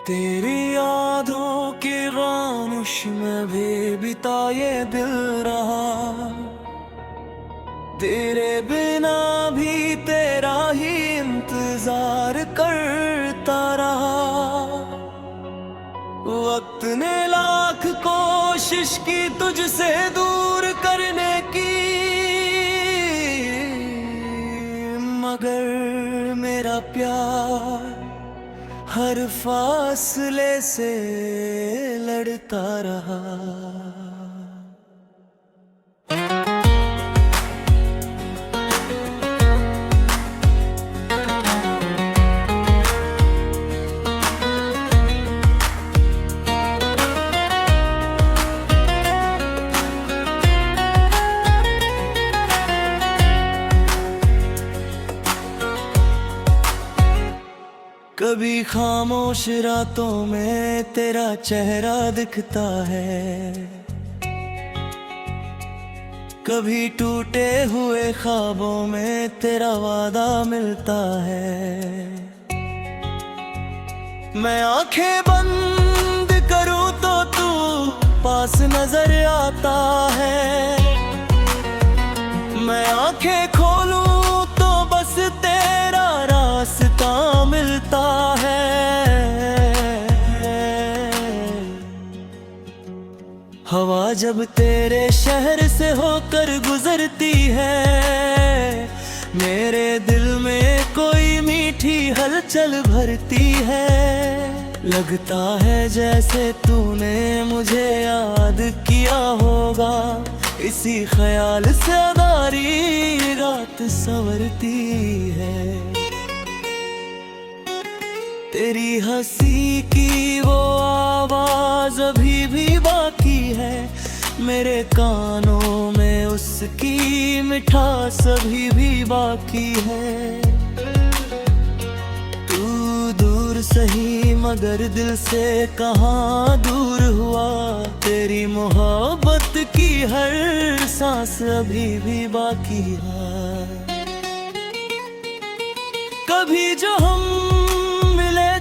तेरी यादों की खामोश में भी बिता ये दिल रहा। तेरे बिना भी तेरा ही इंतजार करता रहा। वक्त ने लाख कोशिश की तुझसे दूर करने की, मगर मेरा प्यार हर फासले से लड़ता रहा। कभी खामोश रातों में तेरा चेहरा दिखता है, कभी टूटे हुए ख्वाबों में तेरा वादा मिलता है। मैं आंखें बंद करूं तो तू पास नजर आता है, मैं आंखें खोलूं तो बस तेरा रास्ता मिलता है। हवा जब तेरे शहर से होकर गुजरती है, मेरे दिल में कोई मीठी हलचल भरती है। लगता है जैसे तूने मुझे याद किया होगा, इसी ख्याल से अदारी रात संवरती है। तेरी हंसी की वो आवाज अभी भी बाकी है, मेरे कानों में उसकी मिठास अभी भी बाकी है। तू दूर सही मगर दिल से कहाँ दूर हुआ, तेरी मोहब्बत की हर सांस अभी भी बाकी है। कभी जो हम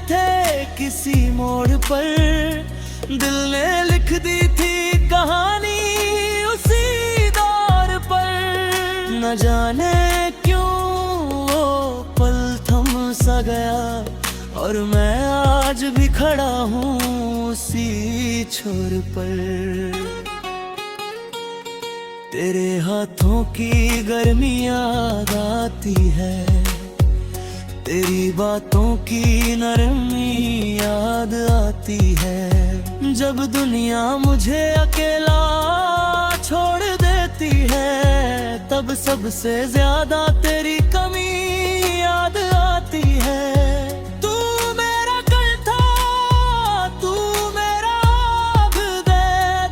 थे किसी मोड़ पर, दिल ने लिख दी थी कहानी उसी दौर पर। न जाने क्यों वो पल थम सा गया, और मैं आज भी खड़ा हूँ उसी छोर पर। तेरे हाथों की गर्मी याद आती है, तेरी बातों की नरमी याद आती है। जब दुनिया मुझे अकेला छोड़ देती है, तब सबसे ज्यादा तेरी कमी याद आती है। तू मेरा कल था, तू मेरा आग दे,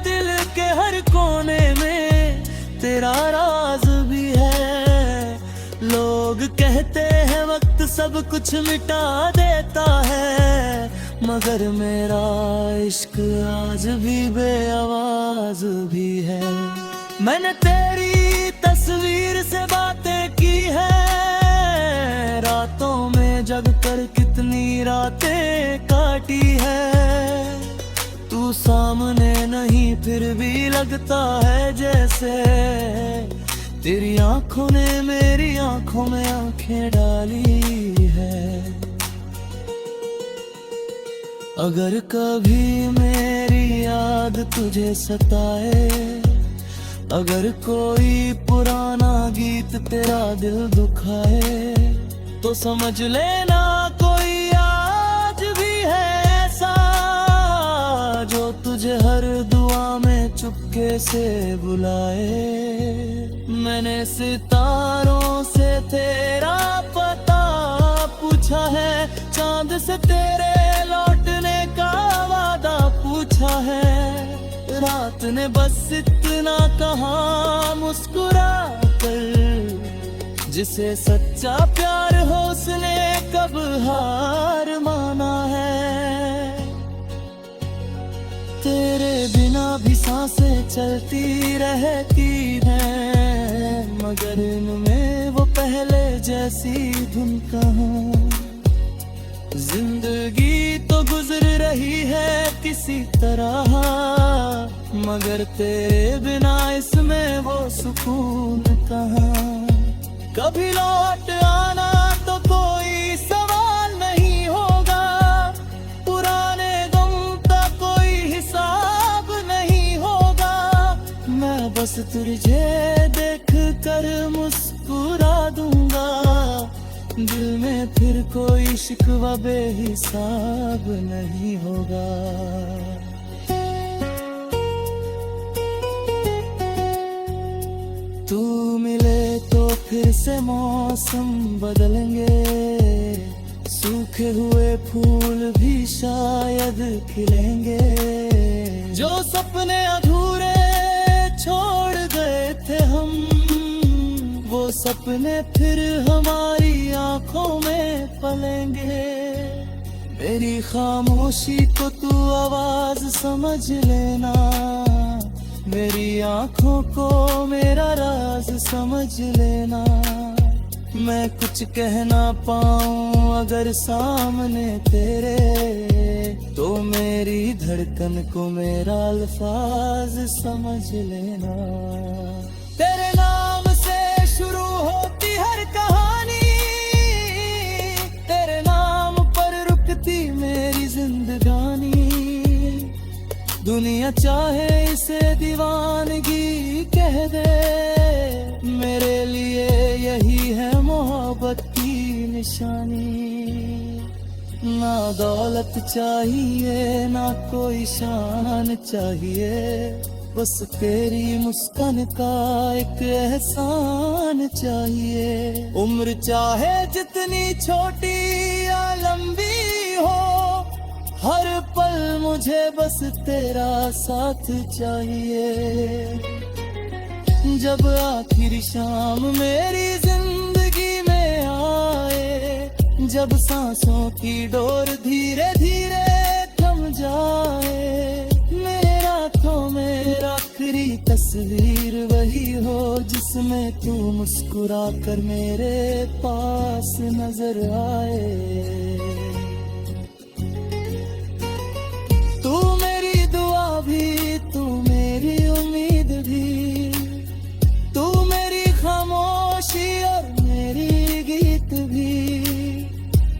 दिल के हर कोने में तेरा राज भी है। लोग कहते हैं वक्त सब कुछ मिटा देता है, मगर मेरा इश्क आज भी बेआवाज भी है। मैंने तेरी तस्वीर से बातें की है, रातों में जग कर कितनी रातें काटी है। तू सामने नहीं फिर भी लगता है जैसे तेरी आंखों ने मेरी आंखों में आंखें डाली है। अगर कभी मेरी याद तुझे सताए, अगर कोई पुराना गीत तेरा दिल दुखाए, तो समझ लेना कोई आज भी है ऐसा, जो तुझे हर दुआ में चुपके से बुलाए। मैंने सितारों से तेरा पता पूछा है, चांद से तेरे लौटने का वादा पूछा है। रात ने बस इतना कहा मुस्कुरा कर, जिसे सच्चा प्यार हो उसने कब हार माना है। तेरे बिना भी सांसें चलती रहती हैं, मगर इनमें वो पहले जैसी धुन कहाँ। जिंदगी तो गुजर रही है किसी तरह, मगर तेरे बिना इसमें वो सुकून कहाँ। कभी लौट आना तो कोई सवाल नहीं होगा, पुराने गम का कोई हिसाब नहीं होगा। मैं बस तुझे देख कर मुस्कुरा दूंगा, दिल में फिर कोई शिकवा बेहिसाब नहीं होगा। तू मिले तो फिर से मौसम बदलेंगे, सूखे हुए फूल भी शायद खिलेंगे। जो सपने अधूरे छोड़ गए थे हम, वो सपने फिर हमारी आंखों में पलेंगे। मेरी खामोशी को तू आवाज समझ लेना, मेरी आंखों को मेरा राज समझ लेना। मैं कुछ कह ना पाऊं अगर सामने तेरे, तो मेरी धड़कन को मेरा अल्फाज समझ लेना। तेरे नाम से शुरू होती हर कहानी, तेरे नाम पर रुकती मेरी जिंदगानी। दुनिया चाहे इसे दीवानगी कह दे, मेरे लिए यही है मोहब्बत की निशानी। ना दौलत चाहिए ना कोई शान चाहिए, बस तेरी मुस्कान का एक एहसान चाहिए। उम्र चाहे जितनी छोटी या लंबी हो, हर पल मुझे बस तेरा साथ चाहिए। जब आखिरी शाम मेरी जिंदगी में आए, जब सांसों की डोर धीरे धीरे थम जाए, मेरे रातों में आखिरी तस्वीर वही हो जिसमें तू मुस्कुरा कर मेरे पास नजर आए। तू मेरी दुआ भी, तू मेरी उम्मीद भी, तू मेरी खामोशी और मेरी गीत भी।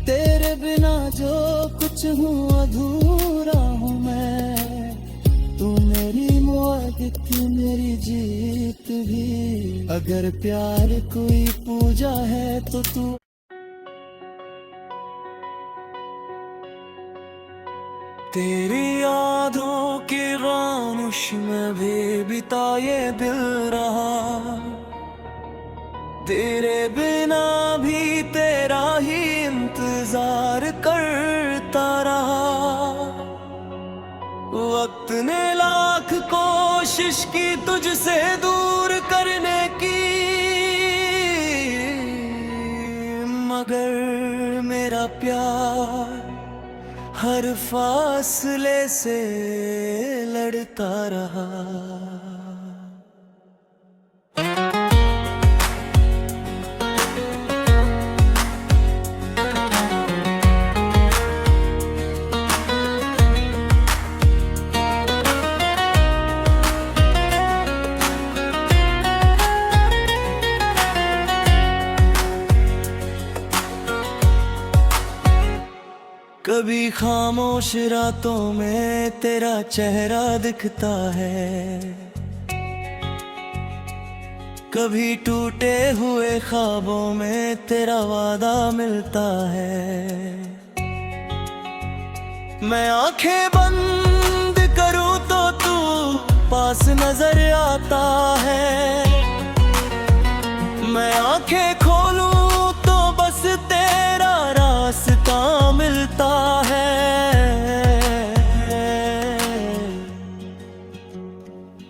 तेरे बिना जो कुछ हूँ अधूरा हूँ मैं, तू मेरी मुआदित मेरी जीत भी। अगर प्यार कोई पूजा है तो तू। तेरी यादों की खामोश में भी बिता ये दिल रहा, तेरे बिना भी तेरा ही इंतजार करता रहा। वक्त ने लाख कोशिश की तुझसे दूर करने की, मगर मेरा प्यार हर फासले से लड़ता रहा। कभी खामोश रातों में तेरा चेहरा दिखता है, कभी टूटे हुए ख्वाबों में तेरा वादा मिलता है। मैं आंखें बंद करूं तो तू पास नजर आता है, मैं आंखें खोलूं तो बस तेरा रास्ता मिलता है।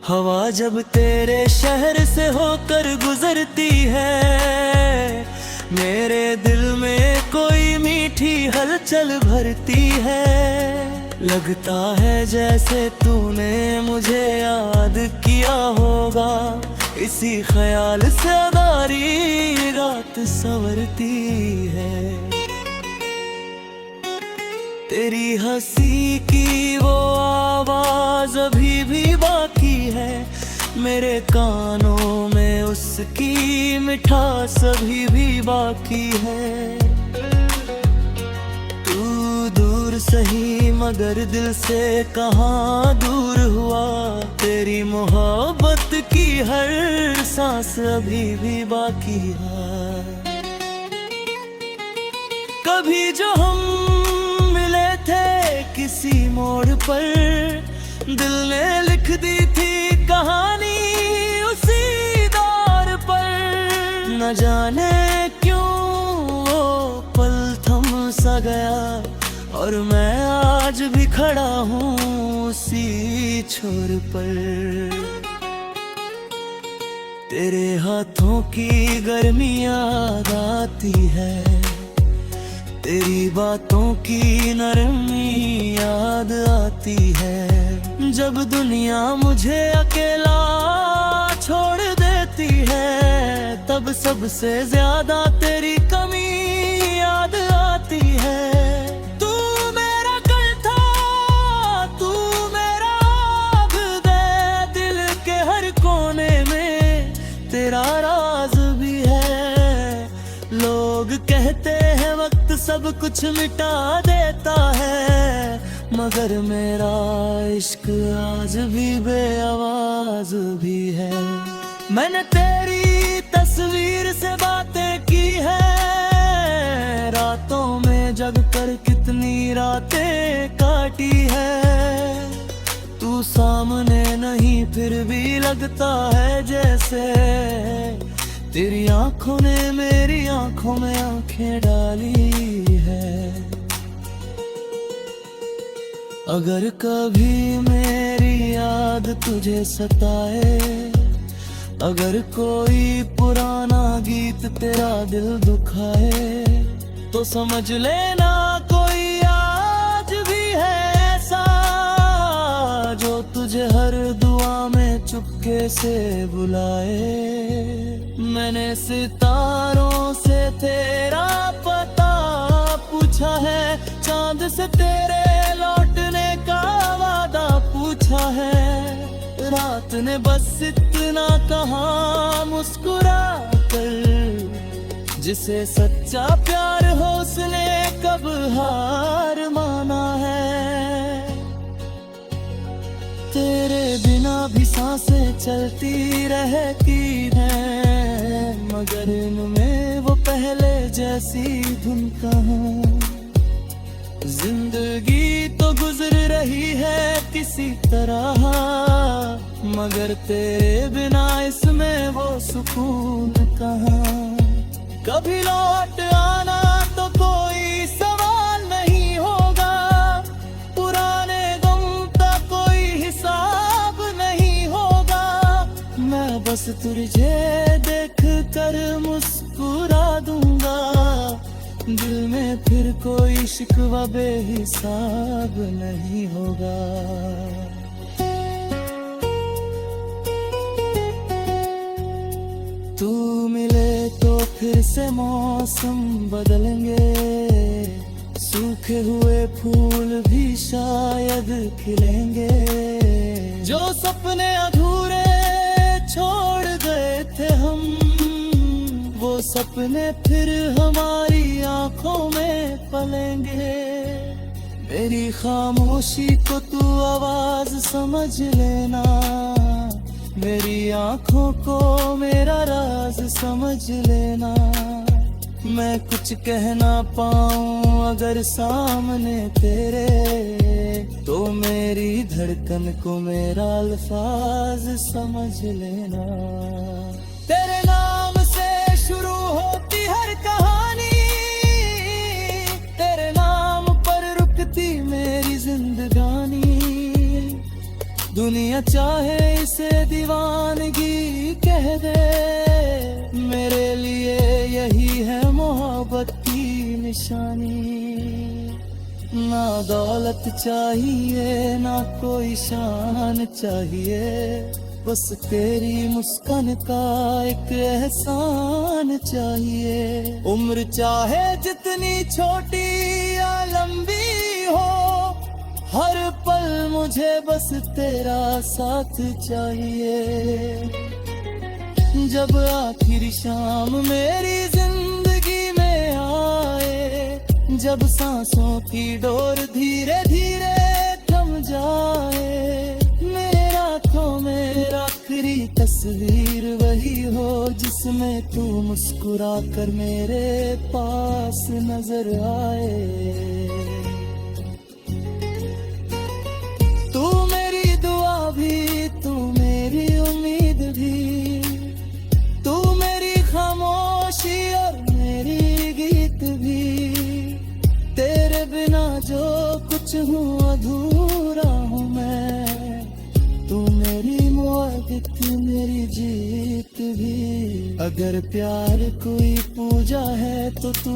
हवा जब तेरे शहर से होकर गुजरती है, मेरे दिल में कोई मीठी हलचल भरती है। लगता है जैसे तूने मुझे याद किया होगा, इसी ख्याल से अदारी रात संवरती है। तेरी हंसी की वो आवाज अभी भी बाकी है मेरे कानों में, उसकी मिठास अभी भी बाकी है। तू दूर सही मगर दिल से कहाँ दूर हुआ, तेरी मोहब्बत की हर सांस अभी भी बाकी है। कभी जो हम मिले थे किसी मोड़ पर, दिल ने लिख दी थी कहानी उसी दौर पर। न जाने क्यों वो पल थम सा गया, और मैं आज भी खड़ा हूँ उसी छोर पर। तेरे हाथों की गर्मी याद आती है, तेरी बातों की नरमी याद आती है। जब दुनिया मुझे अकेला छोड़ देती है, तब सबसे ज्यादा तेरी कमी याद आती है। तू मेरा कल था, तू मेरा आग दे, दिल के हर कोने में तेरा राज भी है। लोग कहते हैं वक्त सब कुछ मिटा देता है, मगर मेरा इश्क आज भी बेआवाज भी है। मैंने तेरी तस्वीर से बातें की है, रातों में जग कर कितनी रातें काटी है। तू सामने नहीं फिर भी लगता है जैसे तेरी आंखों ने मेरी आंखों में आंखें डाली है। अगर कभी मेरी याद तुझे सताए, अगर कोई पुराना गीत तेरा दिल दुखाए, तो समझ लेना कोई आज भी है ऐसा, जो तुझे हर दुआ में चुपके से बुलाए। मैंने सितारों से तेरा पता पूछा है, चांद से तेरे लौटने का वादा पूछा है। रात ने बस इतना कहा मुस्कुरा कर, जिसे सच्चा प्यार हो उसने कब हार माना है। तेरे बिना भी सांसें चलती रहती हैं, मगर इनमें वो पहले जैसी धुन कहाँ। जिंदगी तो गुजर रही है किसी तरह, मगर तेरे बिना इसमें वो सुकून कहाँ। कभी लौट आना तो कोई सवाल नहीं होगा, पुराने गम का कोई हिसाब नहीं होगा। मैं बस तुझे देख कर मुस्कुरा दूंगा, दिल में फिर कोई शिकवा बेहिसाब नहीं होगा। तू मिले तो फिर से मौसम बदलेंगे, सूखे हुए फूल भी शायद खिलेंगे। जो सपने अधूरे छोड़ गए थे हम, वो सपने फिर हमारी आंखों में पलेंगे। मेरी खामोशी को तू आवाज समझ लेना, मेरी आंखों को मेरा राज समझ लेना। मैं कुछ कह ना पाऊं अगर सामने तेरे, तो मेरी धड़कन को मेरा अल्फाज समझ लेना। तेरे नाम से शुरू होती हर कहानी, तेरे नाम पर रुकती मेरी जिंदगानी। दुनिया चाहे इसे दीवानगी कह दे, मेरे लिए यही है मोहब्बत की निशानी। ना दौलत चाहिए ना कोई शान चाहिए, बस तेरी मुस्कान का एक एहसान चाहिए। उम्र चाहे जितनी छोटी या लंबी हो, हर पल मुझे बस तेरा साथ चाहिए। जब आखिरी शाम मेरी जिंदगी में आए, जब सांसों की डोर धीरे धीरे थम जाए, मेरे रातों में आखिरी तस्वीर वही हो जिसमें तू मुस्कुरा कर मेरे पास नजर आए। तू मेरी दुआ भी, तू मेरी उम्मीद भी, तू मेरी खामोशी और मेरी गीत भी। तेरे बिना जो कुछ हूँ अधूरा हूँ मैं, तू मेरी मोहब्बत मेरी जीत भी। अगर प्यार कोई पूजा है तो तू।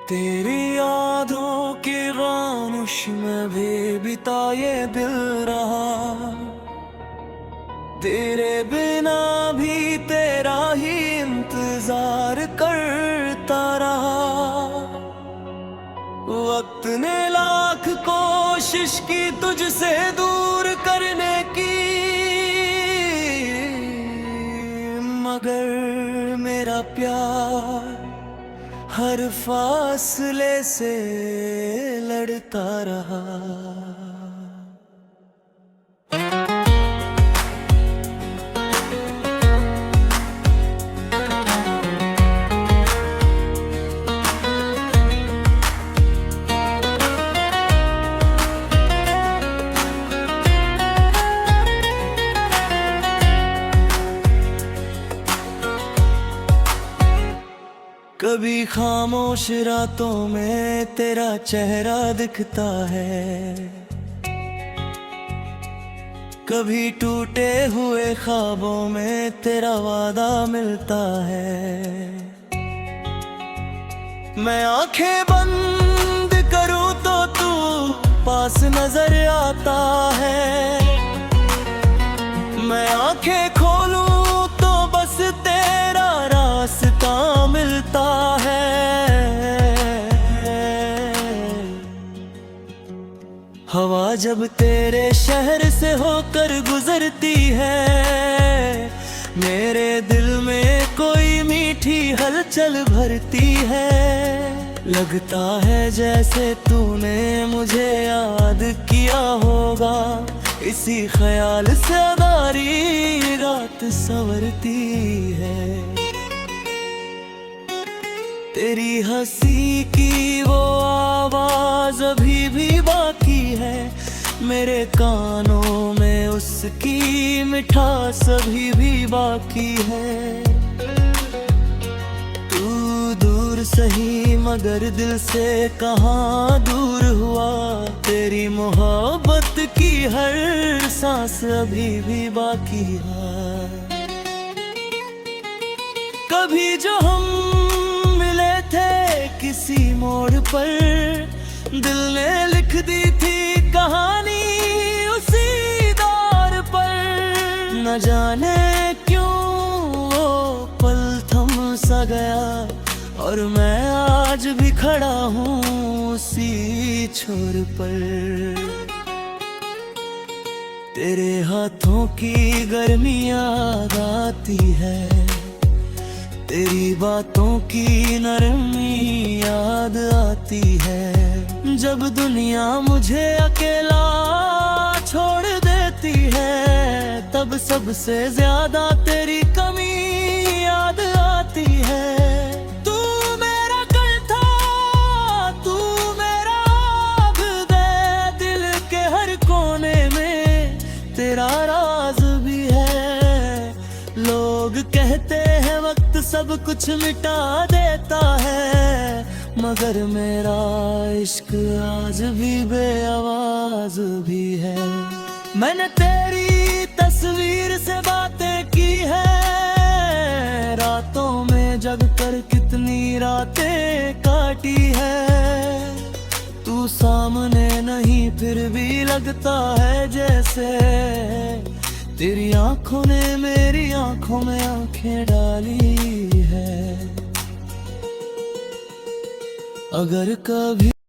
तेरी यादों की खामोश में भी बिता ये दिल रहा, तेरे बिना भी तेरा ही इंतजार करता रहा। वक्त ने लाख कोशिश की तुझसे दूर करने की, मगर मेरा प्यार हर फासले से लड़ता रहा। कभी खामोश रातों में तेरा चेहरा दिखता है, कभी टूटे हुए ख्वाबों में तेरा वादा मिलता है। मैं आंखें बंद करूं तो तू पास नजर आता है, मैं आंखें खोलूं तो बस तेरा रास्ता मिलता है। हवा जब तेरे शहर से होकर गुजरती है, मेरे दिल में कोई मीठी हलचल भरती है। लगता है जैसे तूने मुझे याद किया होगा, इसी ख्याल से अदारी रात संवरती है। तेरी हंसी की वो आवाज अभी भी बाकी है, मेरे कानों में उसकी मिठास अभी भी बाकी है। तू दूर सही मगर दिल से कहाँ दूर हुआ, तेरी मोहब्बत की हर सांस अभी भी बाकी है। कभी जो हम मिले थे किसी मोड़ पर, दिल ने लिख दी थी कहानी उसी दौर पर। न जाने क्यों वो पल थम सा गया, और मैं आज भी खड़ा हूँ उसी छोर पर। तेरे हाथों की गर्मी याद आती है, तेरी बातों की नरमी याद आती है। जब दुनिया मुझे अकेला छोड़ देती है, तब सबसे ज्यादा तेरी कमी याद आती है। तू मेरा कल था, तू मेरा अब दे, दिल के हर कोने में तेरा राज भी है। लोग कहते हैं वक्त सब कुछ मिटा देता है, मगर मेरा इश्क आज भी बेआवाज भी है। मैंने तेरी तस्वीर से बातें की है, रातों में जग कर कितनी रातें काटी है। तू सामने नहीं फिर भी लगता है जैसे तेरी आंखों ने मेरी आंखों में आंखें डाली है। अगर कभी